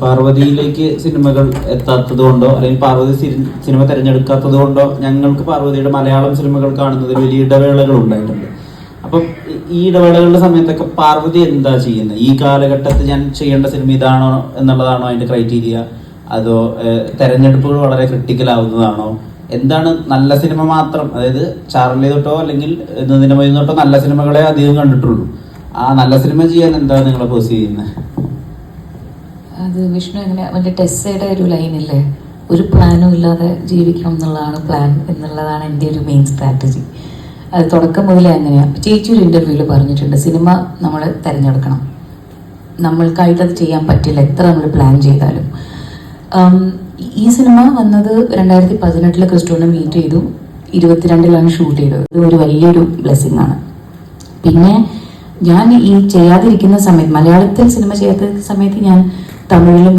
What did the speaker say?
പാർവതിയിലേക്ക് സിനിമകൾ എത്താത്തത് കൊണ്ടോ അല്ലെങ്കിൽ പാർവതി സിനിമ തിരഞ്ഞെടുക്കാത്തത് കൊണ്ടോ ഞങ്ങൾക്ക് പാർവതിയുടെ മലയാളം സിനിമകൾ കാണുന്നതിൽ വലിയ ഇടവേളകൾ ഉണ്ടായിട്ടുണ്ട്. അപ്പം ഈ ഇടവേളകളുടെ സമയത്തൊക്കെ പാർവതി എന്താ ചെയ്യുന്നത്? ഈ കാലഘട്ടത്തിൽ ഞാൻ ചെയ്യേണ്ട സിനിമ ഇതാണോ എന്നുള്ളതാണോ അതിന്റെ ക്രൈറ്റീരിയ? അതോ തെരഞ്ഞെടുപ്പുകൾ വളരെ ക്രിട്ടിക്കൽ ആവുന്നതാണോ? എന്താണ് നല്ല സിനിമ മാത്രം? അതായത് ചാർലി തൊട്ടോ അല്ലെങ്കിൽ നിതിൻ മൊയ്തീൻ തൊട്ടോ നല്ല സിനിമകളെ അധികം കണ്ടിട്ടുള്ളൂ. ആ നല്ല സിനിമ ചെയ്യാൻ എന്താണ് നിങ്ങൾ പോസ് ചെയ്യുന്നത്? അത് വിഷ്ണു എങ്ങനെ അവൻ്റെ ടെസ്സയുടെ ഒരു ലൈനില്ലേ, ഒരു പ്ലാനും ഇല്ലാതെ ജീവിക്കണം എന്നുള്ളതാണ് പ്ലാൻ എന്നുള്ളതാണ് എൻ്റെ ഒരു മെയിൻ സ്ട്രാറ്റജി. അത് തുടക്കം മുതലേ അങ്ങനെയാണ്. ചേച്ചി ഒരു ഇൻ്റർവ്യൂവിൽ പറഞ്ഞിട്ടുണ്ട്, സിനിമ നമ്മൾ തിരഞ്ഞെടുക്കണം, നമ്മൾക്കായിട്ടത് ചെയ്യാൻ പറ്റില്ല എത്ര നമ്മൾ പ്ലാൻ ചെയ്താലും. ഈ സിനിമ വന്നത് 2018 ക്രിസ്റ്റോനെ മീറ്റ് ചെയ്തു, 22 ഷൂട്ട് ചെയ്തത്. ഇത് ഒരു വലിയൊരു ബ്ലെസ്സിങ് ആണ്. പിന്നെ ഞാൻ ഈ ചെയ്യാതിരിക്കുന്ന സമയത്ത്, മലയാളത്തിൽ സിനിമ ചെയ്യാത്ത സമയത്ത് ഞാൻ തമിഴിലും